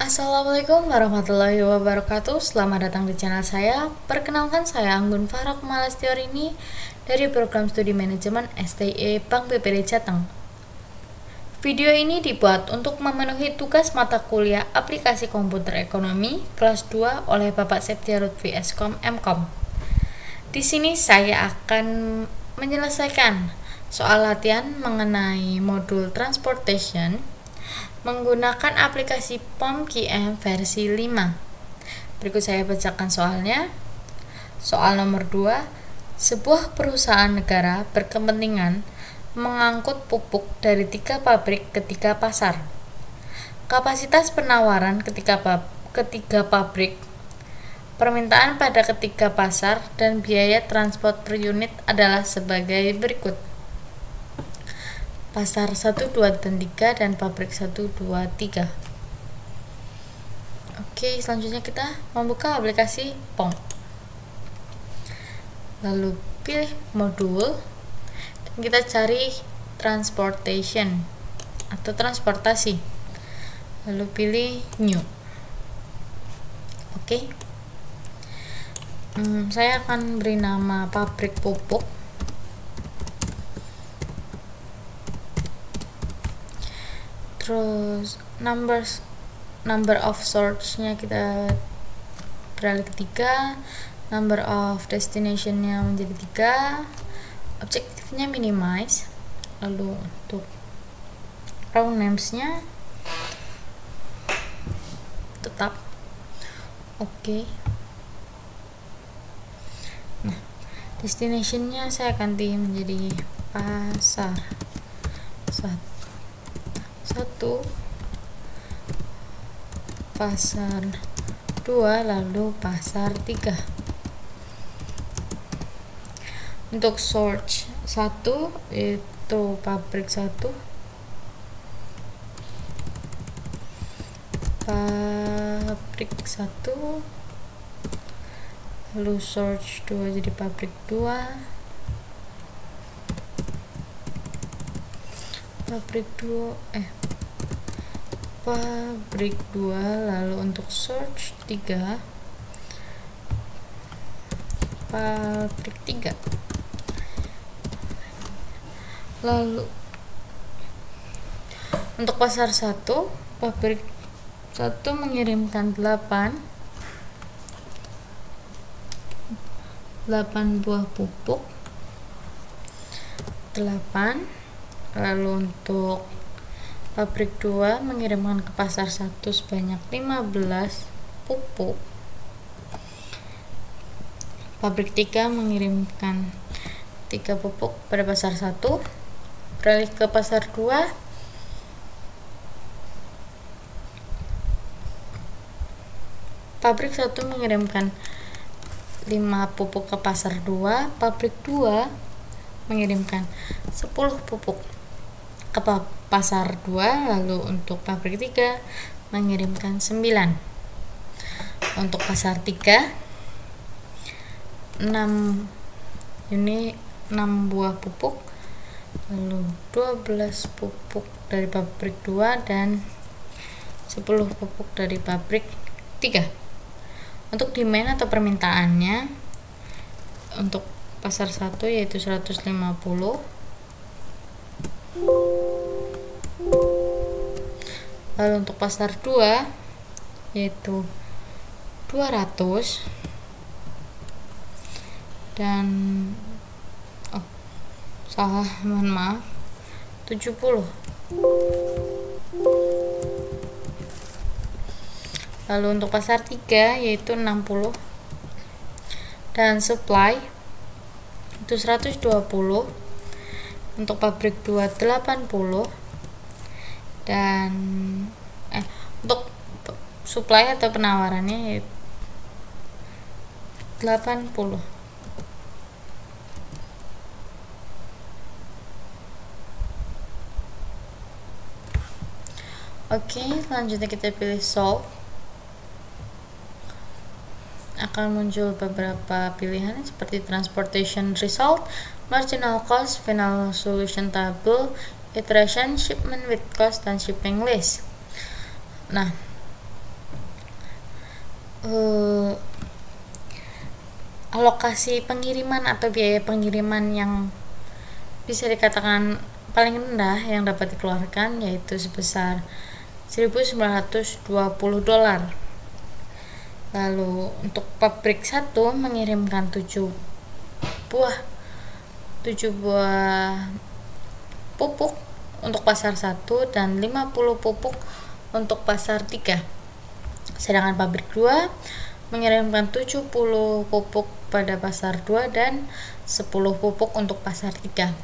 Assalamualaikum warahmatullahi wabarakatuh. Selamat datang di channel saya. Perkenalkan, saya Anggun Farah Kumalastiorini dari program studi manajemen STE Bank BPD Jateng. Video ini dibuat untuk memenuhi tugas mata kuliah aplikasi komputer ekonomi kelas 2 oleh Bapak Septia Lutfi Eskom Mkom. Di sini saya akan menyelesaikan soal latihan mengenai modul transportation menggunakan aplikasi POM-QM versi 5. Berikut saya bacakan soalnya. Soal nomor 2, sebuah perusahaan negara berkepentingan mengangkut pupuk dari 3 pabrik ke 3 pasar. Kapasitas penawaran ketiga pabrik, permintaan pada ketiga pasar, dan biaya transport per unit adalah sebagai berikut. Pasar 1, 2, dan 3 dan pabrik 1, 2, 3. Oke, selanjutnya kita membuka aplikasi POM. Lalu pilih modul dan kita cari transportation atau transportasi. Lalu pilih new. Oke. Saya akan beri nama pabrik pupuk. Terus number of sorts-nya kita beralih ke 3, number of destination-nya menjadi 3, objektifnya minimize. Lalu untuk row names-nya tetap oke. Nah, destination-nya saya ganti menjadi pasar 1, pasar 2, lalu pasar 3. Untuk search 1 itu pabrik 1, lalu search 2 jadi pabrik 2, pabrik 2, lalu untuk search 3 pabrik 3. Lalu untuk pasar 1, pabrik 1 mengirimkan 8 buah pupuk 8. Lalu untuk pabrik 2 mengirimkan ke pasar 1 sebanyak 15 pupuk. Pabrik 3 mengirimkan 3 pupuk pada pasar 1. Beralih ke pasar 2. Pabrik 1 mengirimkan 5 pupuk ke pasar 2. Pabrik 2 mengirimkan 10 pupuk ke pasar 2, lalu untuk pabrik 3 mengirimkan 9. Untuk pasar 3 6 buah pupuk, lalu 12 pupuk dari pabrik 2 dan 10 pupuk dari pabrik 3. Untuk demand atau permintaannya untuk pasar 1 yaitu 150, lalu untuk pasar 2 yaitu 200 dan 70. Lalu untuk pasar 3 yaitu 60 dan supply itu 120. Untuk pabrik 2 80 dan untuk supply atau penawarannya 80. Oke, selanjutnya kita pilih solve. Akan muncul beberapa pilihan seperti transportation result, marginal cost, final solution table, iteration, shipment with cost, dan shipping list. Nah, alokasi pengiriman atau biaya pengiriman yang bisa dikatakan paling rendah yang dapat dikeluarkan, yaitu sebesar $1.920. Lalu untuk pabrik 1 mengirimkan 7 buah pupuk untuk pasar 1 dan 50 pupuk untuk pasar 3. Sedangkan pabrik 2 mengirimkan 70 pupuk pada pasar 2 dan 10 pupuk untuk pasar 3.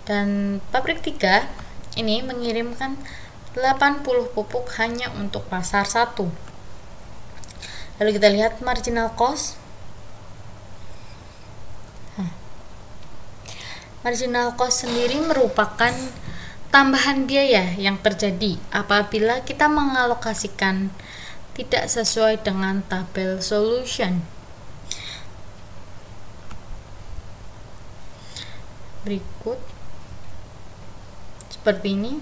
Dan pabrik 3 ini mengirimkan 80 pupuk hanya untuk pasar 1. Lalu kita lihat marginal cost. Marginal cost sendiri merupakan tambahan biaya yang terjadi apabila kita mengalokasikan tidak sesuai dengan tabel solution. Berikut seperti ini.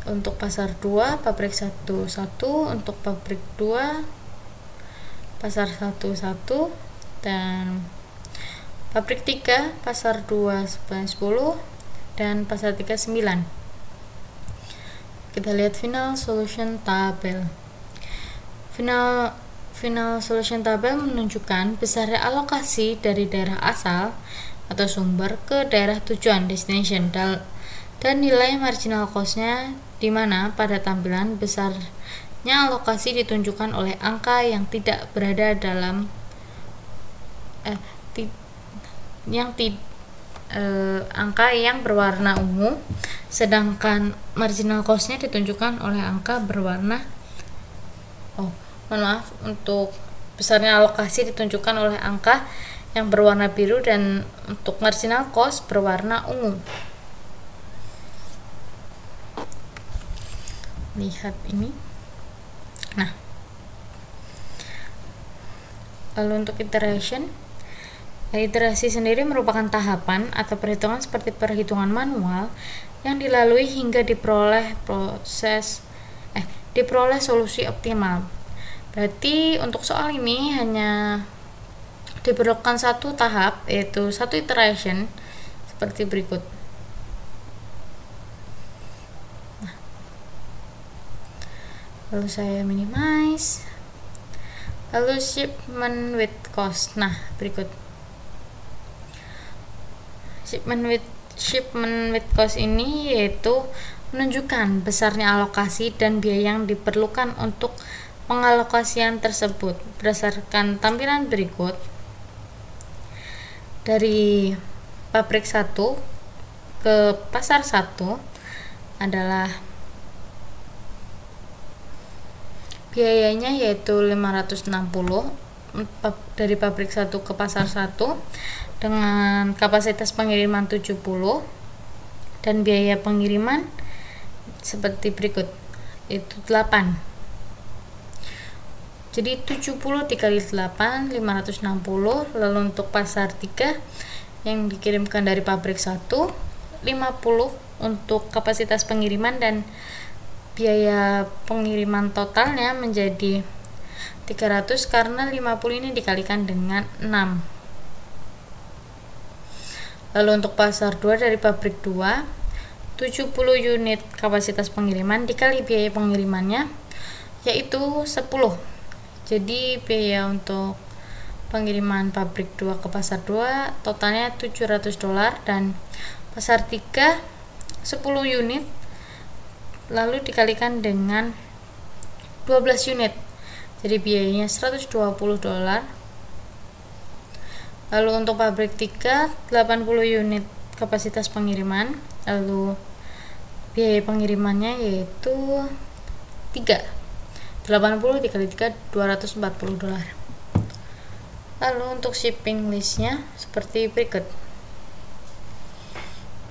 Untuk pasar 2 pabrik 1 untuk pabrik 2 pasar 1 dan pabrik 3 pasar 2 10 dan pasar 3 9. Kita lihat final solution tabel. Final solution tabel menunjukkan besarnya alokasi dari daerah asal atau sumber ke daerah tujuan destination dan nilai marginal cost-nya, di mana pada tampilan besarnya alokasi ditunjukkan oleh angka yang tidak berada dalam angka yang berwarna ungu, sedangkan marginal cost-nya ditunjukkan oleh angka berwarna untuk besarnya alokasi ditunjukkan oleh angka yang berwarna biru dan untuk marginal cost berwarna ungu. Lihat ini. Nah, lalu untuk iterasi sendiri merupakan tahapan atau perhitungan seperti perhitungan manual yang dilalui hingga diperoleh solusi optimal. Berarti untuk soal ini hanya diperlukan satu tahap, yaitu satu iteration seperti berikut. Lalu saya minimize, lalu shipment with cost. Nah, berikut shipment with cost ini yaitu menunjukkan besarnya alokasi dan biaya yang diperlukan untuk pengalokasian tersebut. Berdasarkan tampilan berikut, dari pabrik 1 ke pasar 1 adalah biayanya yaitu 560 dari pabrik 1 ke pasar 1 dengan kapasitas pengiriman 70 dan biaya pengiriman seperti berikut, itu 8. Jadi 70 dikali 8 560. Lalu untuk pasar 3 yang dikirimkan dari pabrik 1 50 untuk kapasitas pengiriman dan biaya pengiriman totalnya menjadi 300 karena 50 ini dikalikan dengan 6. Lalu untuk pasar 2 dari pabrik 2 70 unit kapasitas pengiriman dikali biaya pengirimannya yaitu 10. Jadi biaya untuk pengiriman pabrik 2 ke pasar 2 totalnya $700 dan pasar 3 10 unit lalu dikalikan dengan 12 unit. Jadi biayanya $120. Lalu untuk pabrik 3 80 unit kapasitas pengiriman, lalu biaya pengirimannya yaitu 3. 80 dikali 3 $240. Lalu untuk shipping listnya seperti berikut.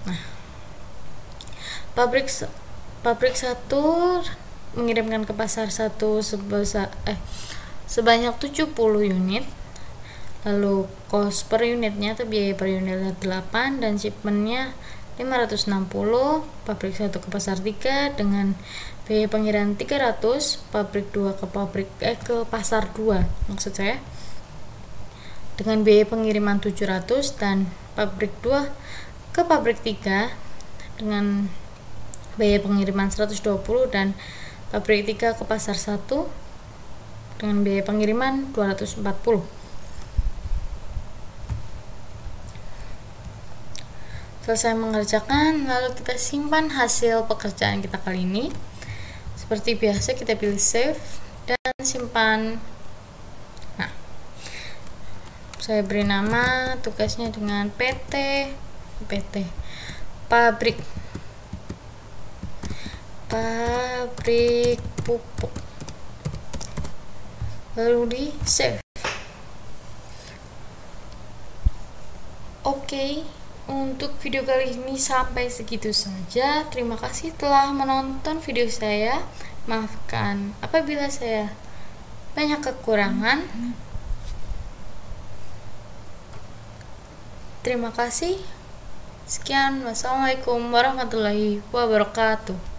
Nah, pabrik 1 mengirimkan ke pasar 1 sebanyak 70 unit. Lalu cost per unitnya atau biaya per unitnya 8 dan shipmentnya 560, pabrik 1 ke pasar 3 dengan biaya pengiriman 300, pabrik 2 ke pasar 2 maksud saya dengan biaya pengiriman 700, dan pabrik 2 ke pabrik 3 dengan biaya pengiriman 120, dan pabrik 3 ke pasar 1 dengan biaya pengiriman 240. Selesai mengerjakan, lalu kita simpan hasil pekerjaan kita kali ini. Seperti biasa kita pilih save dan simpan. Nah, saya beri nama tugasnya dengan PT pabrik pupuk, lalu di save. Oke. Untuk video kali ini sampai segitu saja. Terima kasih telah menonton video saya. Maafkan apabila saya banyak kekurangan. Terima kasih. Sekian. Wassalamualaikum warahmatullahi wabarakatuh.